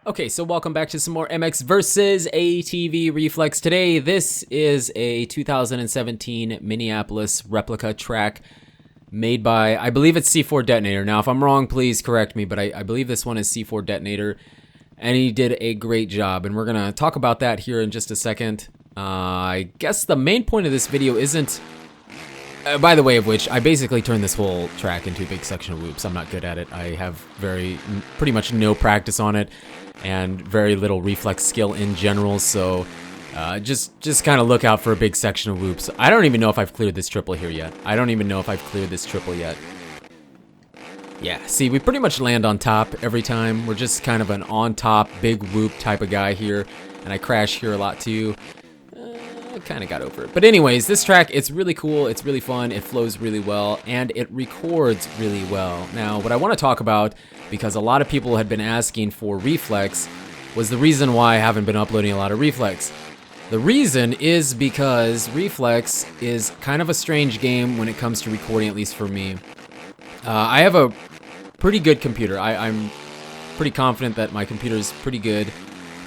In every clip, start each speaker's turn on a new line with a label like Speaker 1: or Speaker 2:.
Speaker 1: Okay, so welcome back to some more MX versus ATV Reflex. Today, this is a 2017 Minneapolis Replica track made by, I believe it's C4 Detonator. Now, if I'm wrong, please correct me, but I believe this one is C4 Detonator, and he did a great job, and we're going to talk about that here in just a second. I guess the main point of this video isn't... by the way of which, I basically turned this whole track into a big section of loops. I'm not good at it. I have pretty much no practice on it, and very little reflex skill in general, so just kind of look out for a big section of loops. I don't even know if I've cleared this triple here yet. Yeah, see, we pretty much land on top every time. We're just kind of an on-top, big whoop type of guy here, and I crash here a lot too. I kind of got over it. But anyways, this track, it's really cool, it's really fun, it flows really well, and it records really well. Now, what I want to talk about, because a lot of people had been asking for Reflex, was the reason why I haven't been uploading a lot of Reflex. The reason is because Reflex is kind of a strange game when it comes to recording, at least for me. I have a pretty good computer. I'm pretty confident that my computer is pretty good.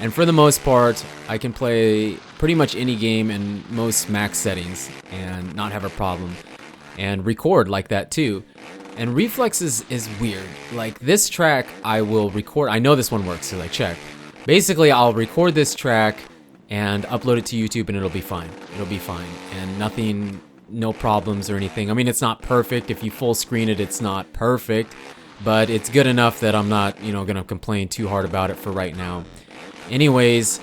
Speaker 1: And for the most part, I can play pretty much any game in most max settings and not have a problem. And record like that too. And Reflex is weird. Like this track, I will record. I know this one works, so like check. Basically, I'll record this track and upload it to YouTube and it'll be fine. It'll be fine. And nothing, no problems or anything. I mean, it's not perfect. If you full screen it, it's not perfect. But it's good enough that I'm not, gonna complain too hard about it for right now. Anyways,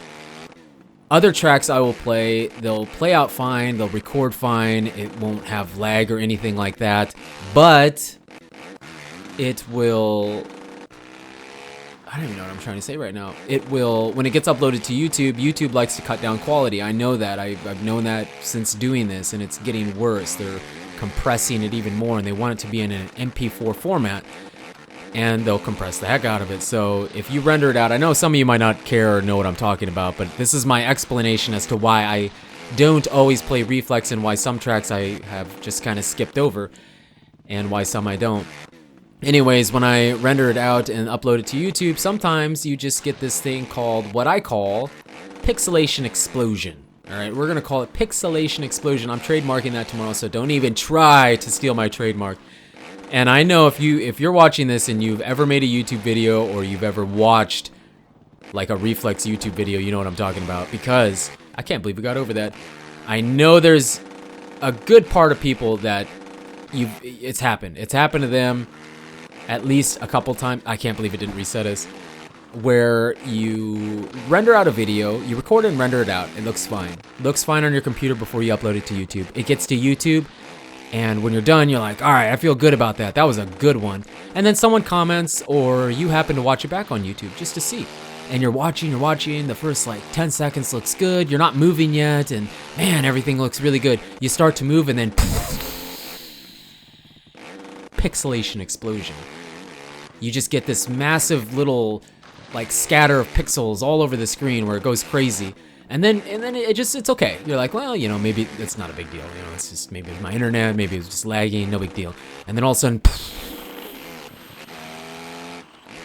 Speaker 1: other tracks I will play, they'll play out fine, they'll record fine, it won't have lag or anything like that, but it will... I don't even know what I'm trying to say right now. It will, when it gets uploaded to YouTube, YouTube likes to cut down quality. I know that. I've known that since doing this, and it's getting worse. They're compressing it even more, and they want it to be in an MP4 format. And they'll compress the heck out of it. So if you render it out, I know some of you might not care or know what I'm talking about, but this is my explanation as to why I don't always play Reflex and why some tracks I have just kind of skipped over and why some I don't. Anyways, when I render it out and upload it to YouTube, sometimes you just get this thing called what I call Pixelation Explosion. Alright, we're gonna call it Pixelation Explosion. I'm trademarking that tomorrow, so don't even try to steal my trademark. And I know if you're watching this and you've ever made a YouTube video or you've ever watched like a Reflex YouTube video, you know what I'm talking about, because I can't believe we got over that. I know there's a good part of people that it's happened. It's happened to them at least a couple times. I can't believe it didn't reset us. Where you render out a video, you record and render it out. It looks fine. It looks fine on your computer before you upload it to YouTube. It gets to YouTube. And when you're done, you're like, all right, I feel good about that. That was a good one. And then someone comments, or you happen to watch it back on YouTube just to see. And you're watching, the first like 10 seconds looks good. You're not moving yet, and man, everything looks really good. You start to move, and then pixelation explosion. You just get this massive little like scatter of pixels all over the screen where it goes crazy. And then it's okay. You're like, well, maybe it's not a big deal. It's just maybe it's my internet, maybe it's just lagging, no big deal. And then all of a sudden,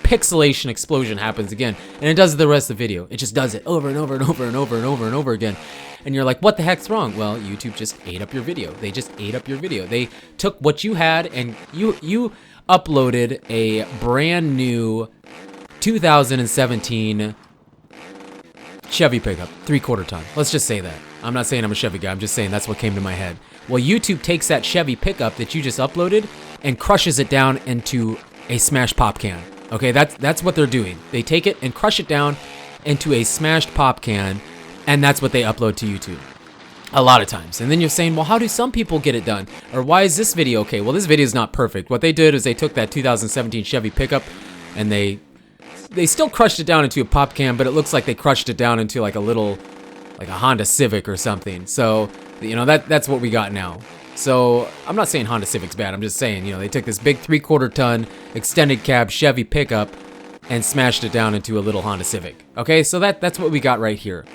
Speaker 1: pixelation explosion happens again, and it does the rest of the video. It just does it over and over and over and over and over and over again. And you're like, what the heck's wrong? Well, YouTube just ate up your video. They just ate up your video. They took what you had and you uploaded a brand new 2017 Chevy pickup, 3/4 ton. Let's just say that. I'm not saying I'm a Chevy guy, I'm just saying that's what came to my head. Well, YouTube takes that Chevy pickup that you just uploaded and crushes it down into a smashed pop can. Okay, that's what they're doing. They take it and crush it down into a smashed pop can, and that's what they upload to YouTube. A lot of times. And then you're saying, well, how do some people get it done? Or why is this video okay? Well, this video is not perfect. What they did is they took that 2017 Chevy pickup and they still crushed it down into a pop can, but it looks like they crushed it down into like a Honda Civic or something. So, that's what we got now. So, I'm not saying Honda Civic's bad. I'm just saying, they took this big 3/4 ton extended cab Chevy pickup and smashed it down into a little Honda Civic. Okay, so that's what we got right here.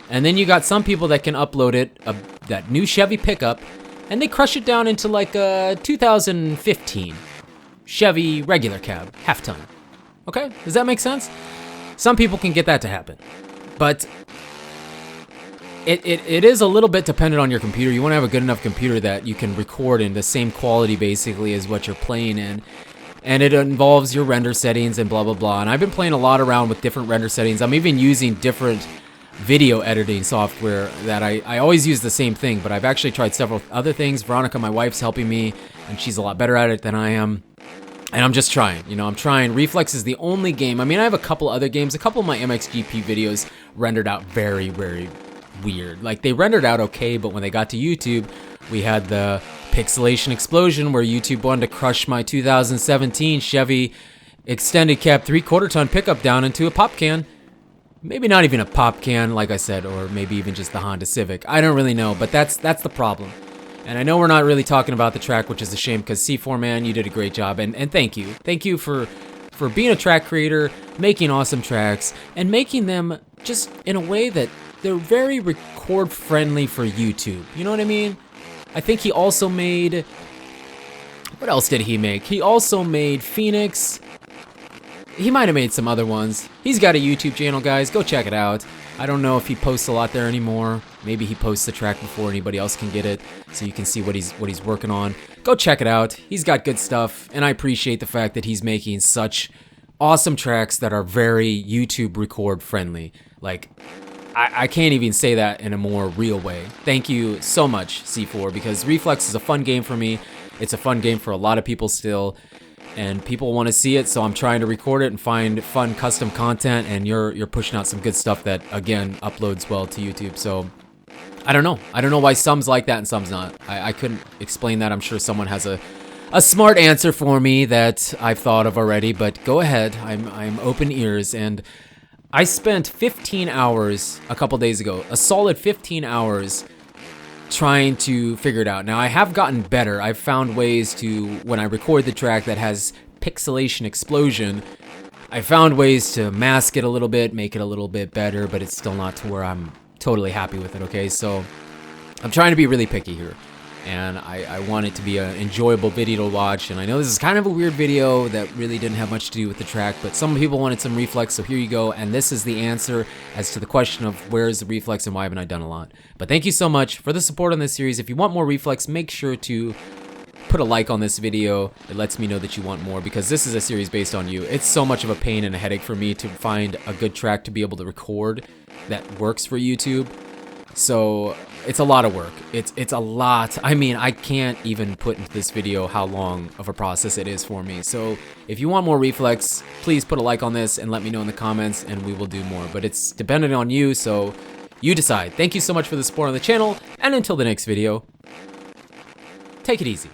Speaker 1: And then you got some people that can upload that new Chevy pickup, and they crush it down into like a 2015 Chevy regular cab, half ton. Okay, does that make sense? Some people can get that to happen, but it is a little bit dependent on your computer. You want to have a good enough computer that you can record in the same quality basically as what you're playing in. And it involves your render settings and blah, blah, blah. And I've been playing a lot around with different render settings. I'm even using different video editing software that I always use the same thing, but I've actually tried several other things. Veronica, my wife's helping me, and she's a lot better at it than I am. And I'm just trying, I'm trying. Reflex is the only game. I mean, I have a couple other games. A couple of my MXGP videos rendered out very, very weird. Like, they rendered out okay, but when they got to YouTube, we had the Pixelation explosion where YouTube wanted to crush my 2017 Chevy extended cab 3/4 ton pickup down into a pop can. Maybe not even a pop can, like I said, or maybe even just the Honda Civic. I don't really know, but that's the problem. And I know we're not really talking about the track, which is a shame, because C4, man, you did a great job, and thank you. Thank you for being a track creator, making awesome tracks, and making them just in a way that they're very record-friendly for YouTube. You know what I mean? I think he also made... What else did he make? He also made Phoenix. He might have made some other ones. He's got a YouTube channel, guys. Go check it out. I don't know if he posts a lot there anymore. Maybe he posts the track before anybody else can get it, so you can see what he's working on. Go check it out. He's got good stuff, and I appreciate the fact that he's making such awesome tracks that are very YouTube record friendly. Like, I can't even say that in a more real way. Thank you so much, C4, because Reflex is a fun game for me. It's a fun game for a lot of people still, and people want to see it, so I'm trying to record it and find fun custom content, and you're pushing out some good stuff that, again, uploads well to YouTube. So I don't know why some's like that and some's not. I couldn't explain that. I'm sure someone has a smart answer for me that I've thought of already, but go ahead. I'm open ears. And I spent 15 hours a couple days ago, a solid 15 hours trying to figure it out. Now, I have gotten better. I've found ways to, when I record the track that has Pixelation explosion, I found ways to mask it a little bit, make it a little bit better, but it's still not to where I'm totally happy with it, okay? So I'm trying to be really picky here, and I want it to be an enjoyable video to watch. And I know this is kind of a weird video that really didn't have much to do with the track, but some people wanted some Reflex, so here you go. And this is the answer as to the question of where is the Reflex and why haven't I done a lot. But thank you so much for the support on this series. If you want more Reflex, make sure to put a like on this video. It lets me know that you want more, because this is a series based on you. It's so much of a pain and a headache for me to find a good track to be able to record that works for YouTube. So it's a lot of work. It's a lot. I mean, I can't even put into this video how long of a process it is for me. So if you want more Reflex, please put a like on this and let me know in the comments, and we will do more. But it's dependent on you, so you decide. Thank you so much for the support on the channel, and until the next video, take it easy.